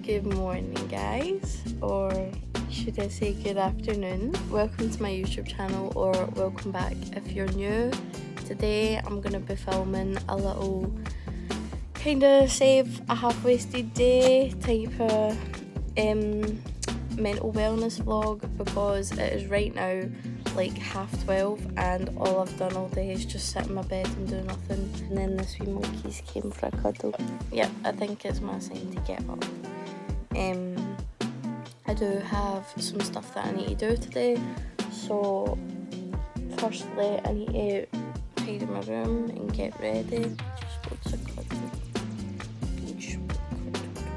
Good morning guys, or should I say good afternoon. Welcome to my YouTube channel, or welcome back if you're new. Today I'm going to be filming a little kind of save a half-wasted day type of mental wellness vlog, because it is right now like 12:30 and all I've done all day is just sit in my bed and do nothing. And then this wee monkey's came for a cuddle. Yep, I think it's my sign to get up. I do have some stuff that I need to do today, so firstly I need to tidy my room and get ready.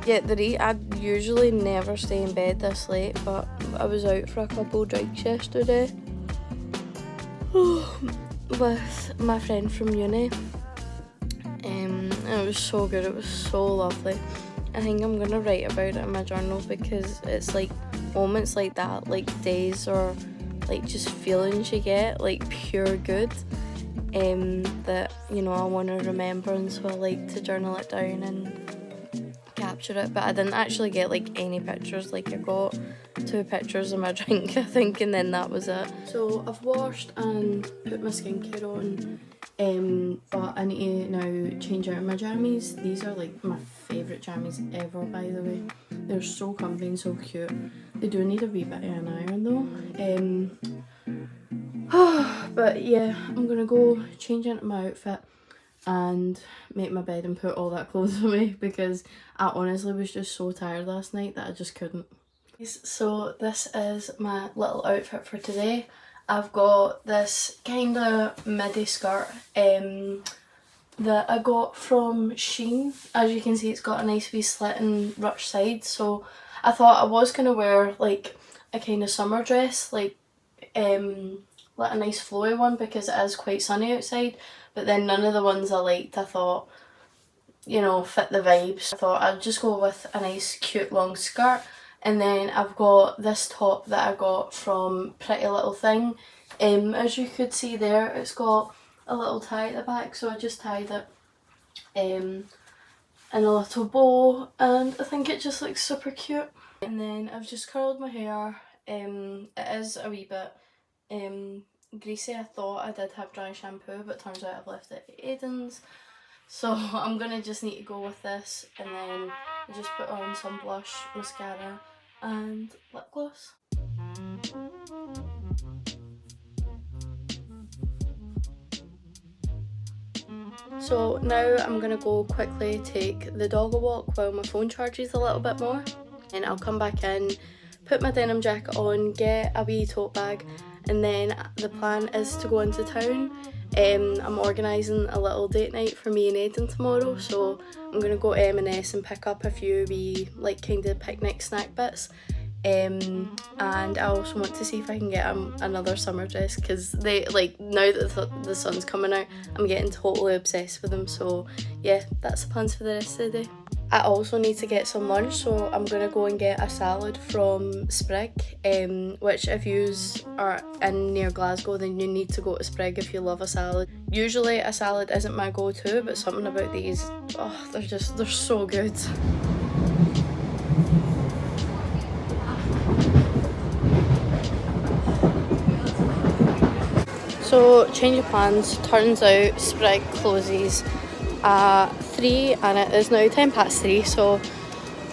Yeah, I usually never stay in bed this late, but I was out for a couple drinks yesterday with my friend from uni, and it was so good, it was so lovely. I think I'm gonna write about it in my journal, because it's like moments like that, like days or like just feelings you get, like pure good, that, you know, I want to remember, and so I like to journal it down and capture it. But I didn't actually get like any pictures, like I got 2 pictures of my drink I think, and then that was it. So I've washed and put my skincare on, but I need to now change out my jammies. These are like my favourite jammies ever, by the way. They're so comfy and so cute. They do need a wee bit of an iron though. But yeah, I'm gonna go change into my outfit and make my bed and put all that clothes away, because I honestly was just so tired last night that I just couldn't. So this is my little outfit for today. I've got this kind of midi skirt that I got from Shein. As you can see, it's got a nice wee slit and ruched side, so I thought I was going to wear like a kind of summer dress, like a nice flowy one, because it is quite sunny outside. But then none of the ones I liked, I thought, you know, fit the vibes. I thought I'd just go with a nice cute long skirt. And then I've got this top that I got from Pretty Little Thing. As you could see there, it's got a little tie at the back, so I just tied it in a little bow, and I think it just looks super cute. And then I've just curled my hair. It is a wee bit greasy. I thought I did have dry shampoo, but turns out I've left it at Aiden's. So I'm gonna just need to go with this, and then I just put on some blush, mascara and lip gloss. So now I'm gonna go quickly take the dog a walk while my phone charges a little bit more, and I'll come back in, put my denim jacket on, get a wee tote bag, and then the plan is to go into town. I'm organising a little date night for me and Aiden tomorrow, so I'm going to go to M&S and pick up a few wee like kind of picnic snack bits, and I also want to see if I can get another summer dress, because they like, now that the sun's coming out, I'm getting totally obsessed with them. So yeah, that's the plans for the rest of the day. I also need to get some lunch, so I'm going to go and get a salad from Sprig, which if you are in near Glasgow, then you need to go to Sprig if you love a salad. Usually a salad isn't my go-to, but something about these, oh, they're so good. So change of plans, turns out Sprig closes at 3 and it is now 3:10, so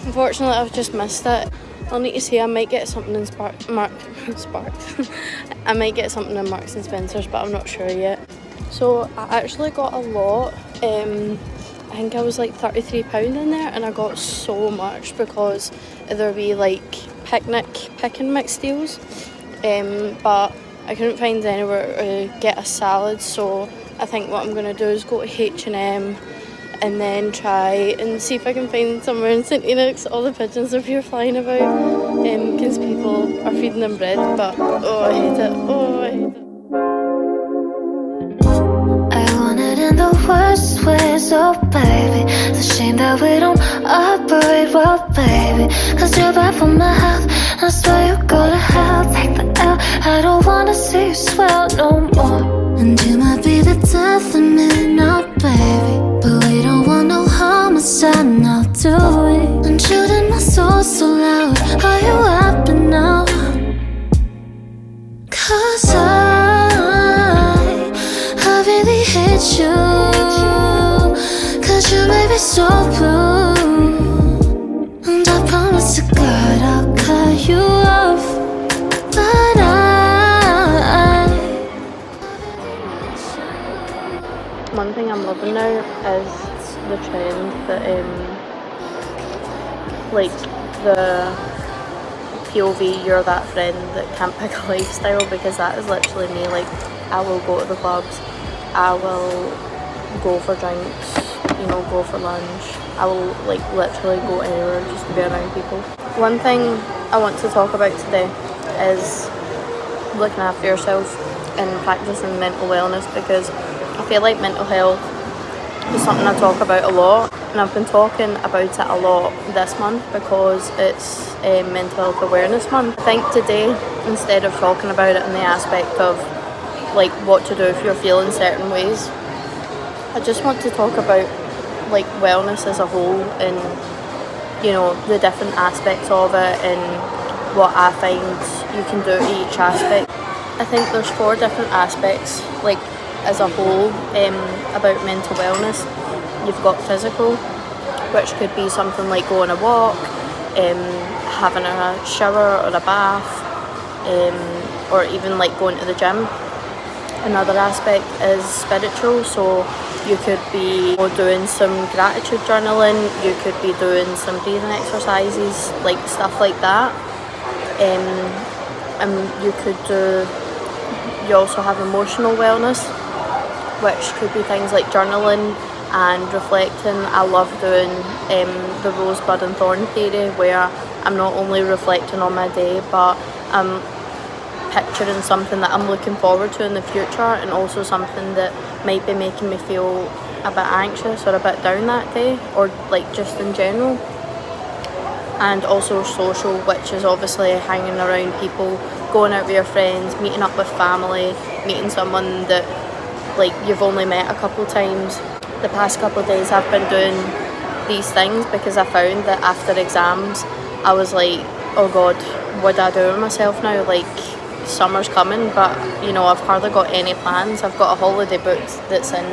unfortunately I've just missed it. I'll need to see, I might get something in I might get something in Marks and Spencer's, but I'm not sure yet. So I actually got a lot. I think I was like £33 in there, and I got so much because there be like pick and mix deals, but I couldn't find anywhere to get a salad, so I think what I'm going to do is go to H&M and then try and see if I can find somewhere in St Enoch's. All the pigeons are here flying about, because people are feeding them bread, but oh, I hate it. Oh, I hate it. I want it in the worst ways, oh baby. It's a shame that we don't operate well, baby. Cause you're bad for my health, I swear you go to hell. Take the L, I don't wanna see you swell no more. And you might be the death of me now, baby, but we don't want no harm. and I'll do it. I'm shooting my soul so loud. Are you happy now? 'Cause I really hate you. 'Cause you made me so blue. And I promise to God I'll cut you off. But one thing I'm loving now is the trend that like the POV, you're that friend that can't pick a lifestyle, because that is literally me. Like, I will go to the clubs, I will go for drinks, you know, go for lunch, I will like literally go anywhere just to be around people. One thing I want to talk about today is looking after yourself and practicing mental wellness, because I feel like mental health is something I talk about a lot, and I've been talking about it a lot this month because it's Mental Health Awareness Month. I think today, instead of talking about it in the aspect of like what to do if you're feeling certain ways, I just want to talk about like wellness as a whole, and you know, the different aspects of it and what I find you can do to each aspect. I think there's 4 different aspects like as a whole about mental wellness. You've got physical, which could be something like going a walk, having a shower or a bath, or even like going to the gym. Another aspect is spiritual, so you could be doing some gratitude journaling, you could be doing some breathing exercises, like stuff like that. And you also have emotional wellness, which could be things like journaling and reflecting. I love doing the rosebud and thorn theory, where I'm not only reflecting on my day, but I'm picturing something that I'm looking forward to in the future, and also something that might be making me feel a bit anxious or a bit down that day, or like just in general. And also social, which is obviously hanging around people, going out with your friends, meeting up with family, meeting someone that like you've only met a couple times. The past couple of days I've been doing these things because I found that after exams I was like, oh god, what do I do with myself now? Like, summer's coming, but you know, I've hardly got any plans. I've got a holiday booked that's in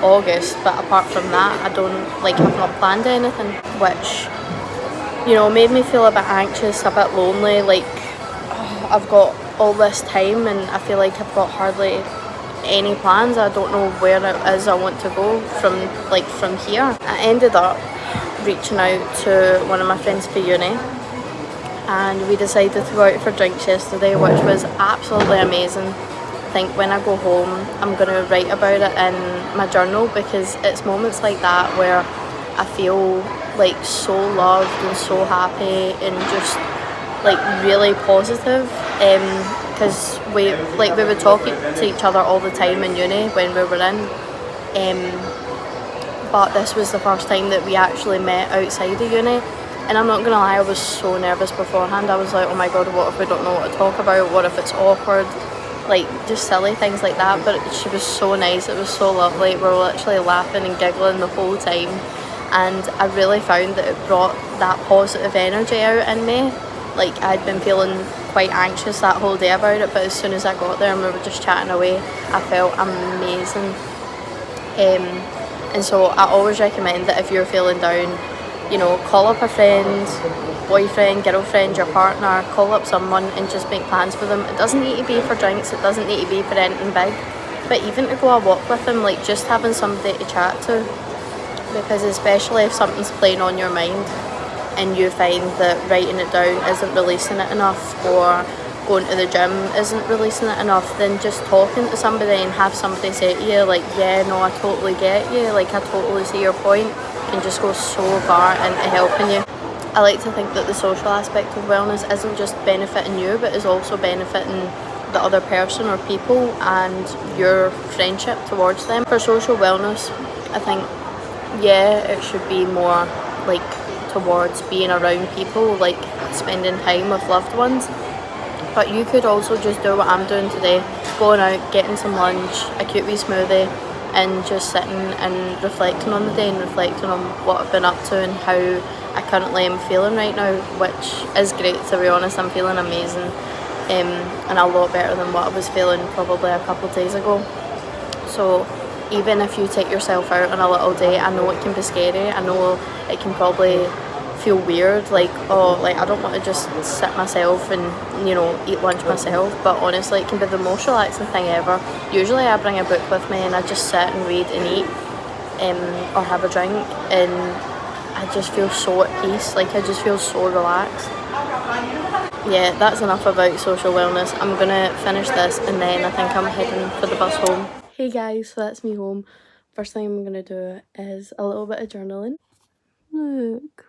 August, but apart from that, I've not planned anything, which, you know, made me feel a bit anxious, a bit lonely. Like, I've got all this time and I feel like I've got hardly any plans. I don't know where it is I want to go from here. I ended up reaching out to one of my friends for uni, and we decided to go out for drinks yesterday, which was absolutely amazing. I think when I go home I'm going to write about it in my journal, because it's moments like that where I feel like so loved and so happy and just like really positive, because we were talking to each other all the time in uni when we were in, but this was the first time that we actually met outside of uni. And I'm not gonna lie, I was so nervous beforehand. I was like, oh my god, what if we don't know what to talk about? What if it's awkward? Like, just silly things like that. But she was so nice, it was so lovely. We were literally laughing and giggling the whole time, and I really found that it brought that positive energy out in me. Like, I'd been feeling quite anxious that whole day about it, but as soon as I got there and we were just chatting away, I felt amazing. And so I always recommend that if you're feeling down, you know, call up a friend, boyfriend, girlfriend, your partner, call up someone and just make plans with them. It doesn't need to be for drinks, it doesn't need to be for anything big, but even to go a walk with them, like just having somebody to chat to, because especially if something's playing on your mind and you find that writing it down isn't releasing it enough, or going to the gym isn't releasing it enough, then just talking to somebody and have somebody say to you like, yeah, no, I totally get you, like I totally see your point, can just go so far into helping you. I like to think that the social aspect of wellness isn't just benefiting you, but is also benefiting the other person or people and your friendship towards them. For social wellness, I think, yeah, it should be more like towards being around people, like spending time with loved ones. But you could also just do what I'm doing today, going out, getting some lunch, a cute wee smoothie, and just sitting and reflecting on the day and reflecting on what I've been up to and how I currently am feeling right now, which is great, to be honest. I'm feeling amazing, and a lot better than what I was feeling probably a couple of days ago. So even if you take yourself out on a little day, I know it can be scary, I know it can probably feel weird, like, oh, like I don't want to just sit myself and, you know, eat lunch myself, but honestly it can be the most relaxing thing ever. Usually I bring a book with me and I just sit and read and eat, or have a drink, and I just feel so at peace, like I just feel so relaxed. Yeah, that's enough about social wellness. I'm gonna finish this and then I think I'm heading for the bus home. Hey guys, so that's me home. First thing I'm gonna do is a little bit of journaling. Look,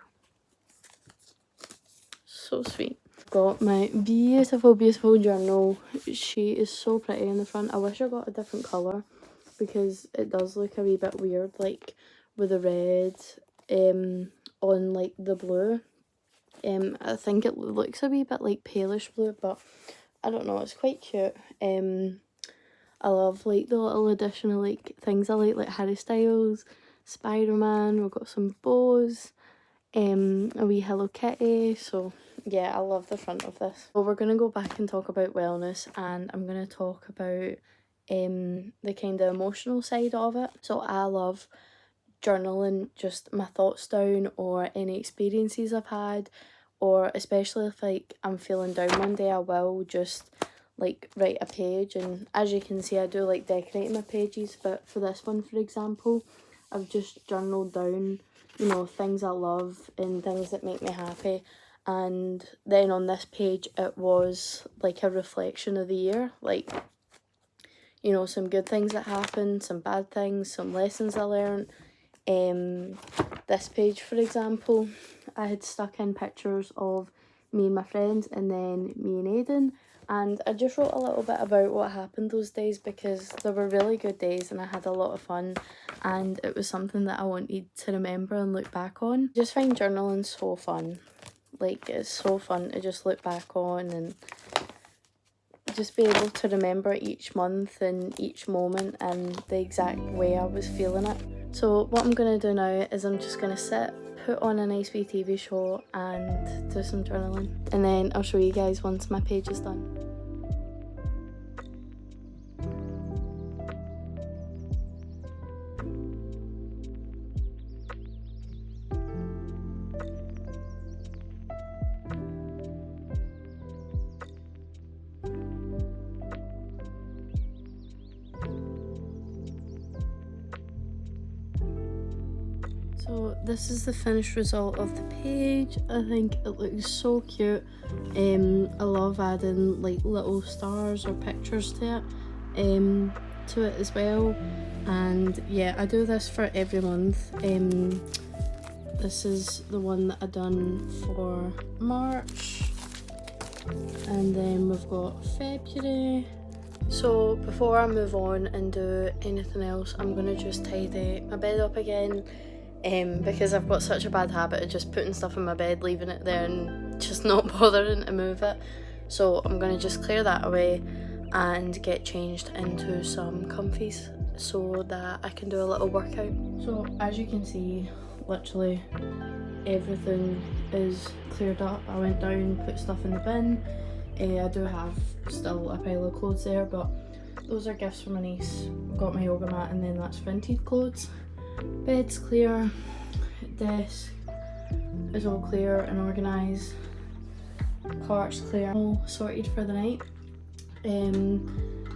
so sweet. Got my beautiful journal. She is so pretty in the front. I wish I got a different colour because it does look a wee bit weird, like with the red on like the blue. I think it looks a wee bit like palish blue, but I don't know, it's quite cute. I love like the little additional like things I like Harry Styles, Spider-Man. We've got some bows, a wee Hello Kitty. So yeah, I love the front of this. So we're gonna go back and talk about wellness, and I'm gonna talk about the kind of emotional side of it. So I love journaling just my thoughts down, or any experiences I've had, or especially if like I'm feeling down one day, I will just like write a page. And as you can see, I do like decorating my pages, but for this one, for example, I've just journaled down, you know, things I love and things that make me happy. And then on this page it was like a reflection of the year, like, you know, some good things that happened, some bad things, some lessons I learned. This page, for example, I had stuck in pictures of me and my friends, and then me and Aidan, and I just wrote a little bit about what happened those days, because they were really good days and I had a lot of fun, and it was something that I wanted to remember and look back on. I just find journaling so fun. Like, it's so fun to just look back on and just be able to remember each month and each moment and the exact way I was feeling it. So what I'm going to do now is I'm just going to sit, put on a nice wee TV show and do some journaling, and then I'll show you guys once my page is done. So this is the finished result of the page. I think it looks so cute. I love adding like little stars or pictures to it as well. And yeah, I do this for every month. This is the one that I done for March, and then we've got February. So before I move on and do anything else, I'm gonna just tidy my bed up again. Because I've got such a bad habit of just putting stuff in my bed, leaving it there and just not bothering to move it. So I'm going to just clear that away and get changed into some comfies so that I can do a little workout. So as you can see, literally everything is cleared up. I went down, put stuff in the bin. I do have still a pile of clothes there, but those are gifts from my niece. Got my yoga mat, and then that's vintage clothes. Bed's clear, desk is all clear and organised, cart's clear, all sorted for the night.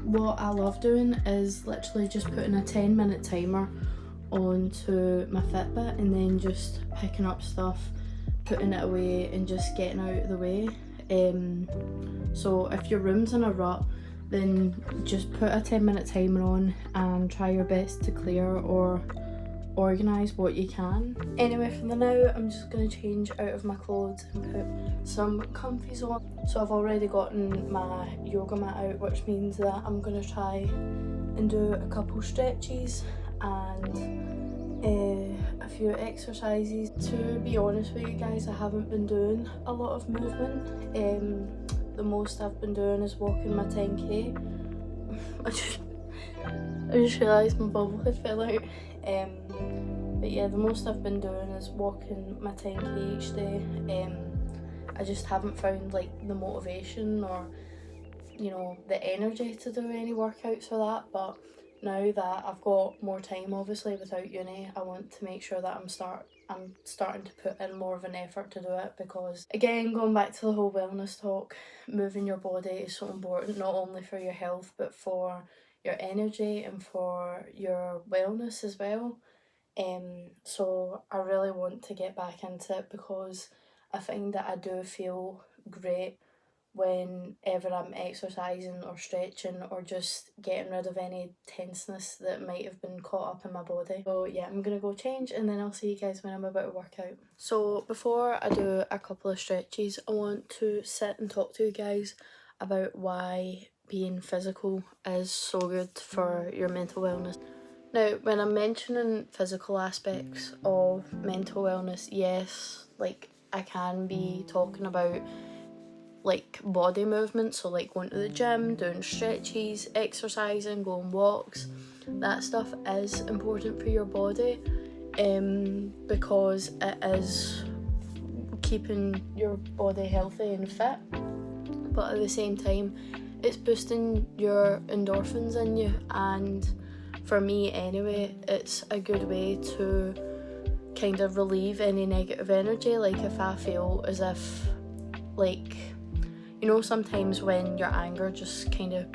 What I love doing is literally just putting a 10-minute timer onto my Fitbit and then just picking up stuff, putting it away and just getting out of the way. So if your room's in a rut, then just put a 10-minute timer on and try your best to clear or organise what you can. Anyway, for the now, I'm just going to change out of my clothes and put some comfies on. So I've already gotten my yoga mat out, which means that I'm going to try and do a couple stretches and a few exercises. To be honest with you guys, I haven't been doing a lot of movement. The most I've been doing is walking my 10k. I just realised my bubble had fell out. But yeah, the most I've been doing is walking my 10k each day. I just haven't found like the motivation or, you know, the energy to do any workouts for that. But now that I've got more time, obviously without uni, I want to make sure that I'm starting to put in more of an effort to do it, because again, going back to the whole wellness talk, moving your body is so important, not only for your health but for your energy and for your wellness as well. So I really want to get back into it, because I find that I do feel great whenever I'm exercising or stretching or just getting rid of any tenseness that might have been caught up in my body. So yeah, I'm gonna go change and then I'll see you guys when I'm about to work out. So before I do a couple of stretches, I want to sit and talk to you guys about why being physical is so good for your mental wellness. Now, when I'm mentioning physical aspects of mental wellness, yes, like I can be talking about like body movement, so like going to the gym, doing stretches, exercising, going walks. That stuff is important for your body, because it is keeping your body healthy and fit, but at the same time it's boosting your endorphins in you, and for me anyway, it's a good way to kind of relieve any negative energy. Like if I feel as if, like, you know, sometimes when your anger just kind of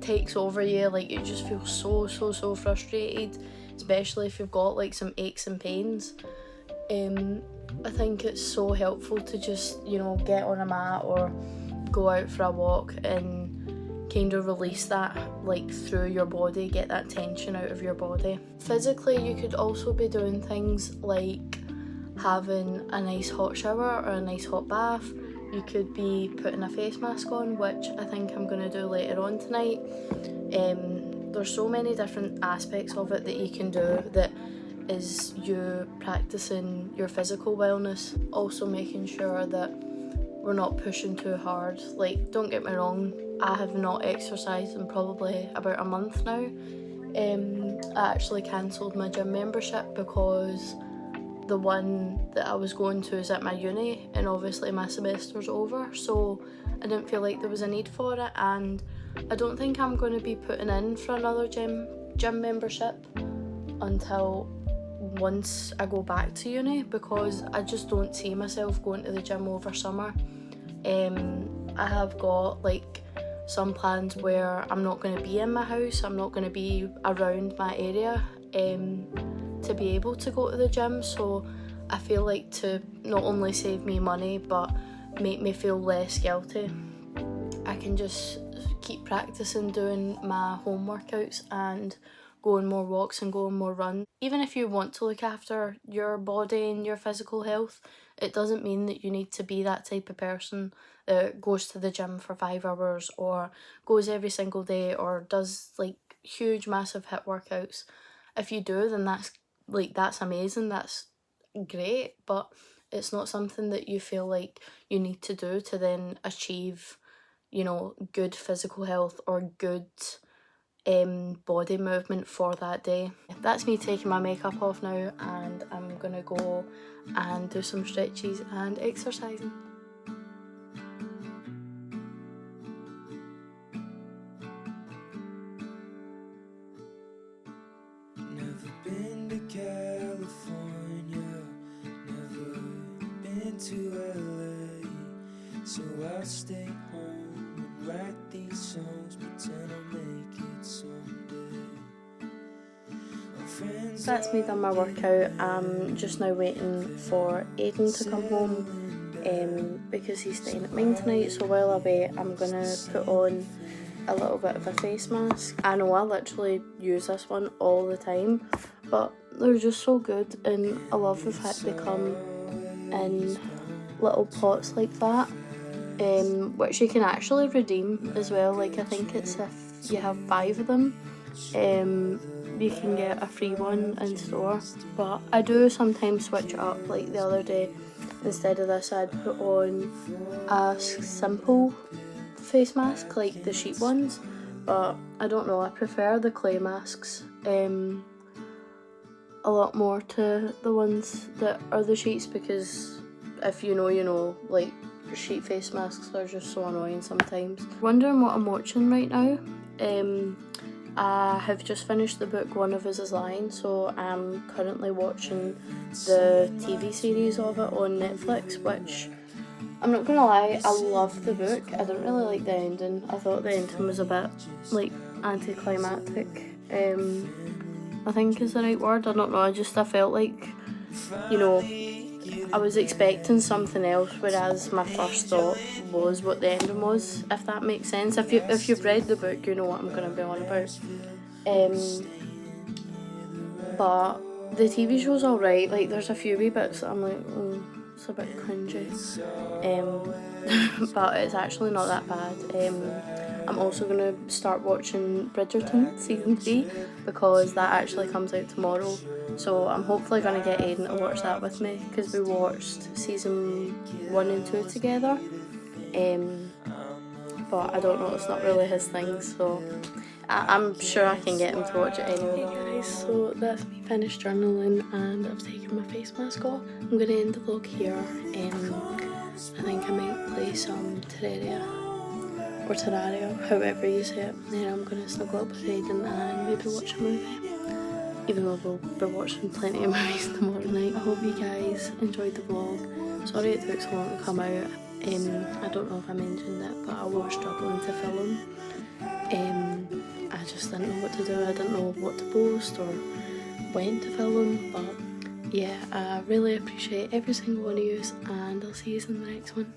takes over you, like you just feel so frustrated, especially if you've got like some aches and pains. I think it's so helpful to just, you know, get on a mat or go out for a walk and kind of release that like through your body, get that tension out of your body. Physically, you could also be doing things like having a nice hot shower or a nice hot bath. You could be putting a face mask on, which I think I'm going to do later on tonight. There's so many different aspects of it that you can do that is you practicing your physical wellness. Also making sure that we're not pushing too hard. Like, don't get me wrong, I have not exercised in probably about a month now. I actually cancelled my gym membership because the one that I was going to is at my uni, and obviously my semester's over, so I didn't feel like there was a need for it, and I don't think I'm going to be putting in for another gym membership until once I go back to uni, because I just don't see myself going to the gym over summer. I have got like some plans where I'm not going to be in my house, I'm not going to be around my area to be able to go to the gym, so I feel like to not only save me money but make me feel less guilty, I can just keep practicing doing my home workouts and going more walks and going more runs. Even if you want to look after your body and your physical health, it doesn't mean that you need to be that type of person that goes to the gym for 5 hours or goes every single day or does like huge massive HIIT workouts. If you do, then that's amazing, that's great, but it's not something that you feel like you need to do to then achieve, you know, good physical health or good body movement for that day. That's me taking my makeup off now, and I'm gonna go and do some stretches and exercising. Never been to California, never been to LA, so I'll stay home and write these songs, pretend I'll make it someday. That's me done my workout. I'm just now waiting for Aiden to come home because he's staying at mine tonight, so while I wait I'm gonna put on a little bit of a face mask. I know I literally use this one all the time, but they're just so good, and I love the fact they come in little pots like that, which you can actually redeem as well. Like I think it's if you have 5 of them, you can get a free one in store. But I do sometimes switch it up. Like the other day, instead of this, I'd put on a simple face mask, like the sheet ones, but I don't know, I prefer the clay masks a lot more to the ones that are the sheets, because if you know, you know, like sheet face masks are just so annoying sometimes. Wondering what I'm watching right now. I have just finished the book One of Us Is Lying, so I'm currently watching the TV series of it on Netflix, which I'm not gonna lie, I loved the book. I didn't really like the ending. I thought the ending was a bit like anticlimactic. I think is the right word. I don't know. I felt like, you know, I was expecting something else, whereas my first thought was what the ending was, if that makes sense. If you've read the book, you know what I'm gonna be on about. But the TV show's alright. Like, there's a few wee bits that I'm like, oh, it's a bit cringy. But it's actually not that bad. I'm also gonna start watching Bridgerton season 3 because that actually comes out tomorrow. So I'm hopefully gonna get Aiden to watch that with me, because we watched season 1 and 2 together. But I don't know, it's not really his thing, so I'm sure I can get him to watch it anyway. Hey guys, so that's me finished journaling and I've taken my face mask off. I'm gonna end the vlog here. I think I might play some Terraria, or Terraria, however you say it. Then I'm gonna snuggle up with Aiden and maybe watch a movie. Even though we'll be watching plenty of movies tomorrow night. I hope you guys enjoyed the vlog. Sorry it took so long to come out. I don't know if I mentioned it, but I was struggling to film. I just didn't know what to do. I didn't know what to post or when to film, but yeah, I really appreciate every single one of you, and I'll see you in the next one.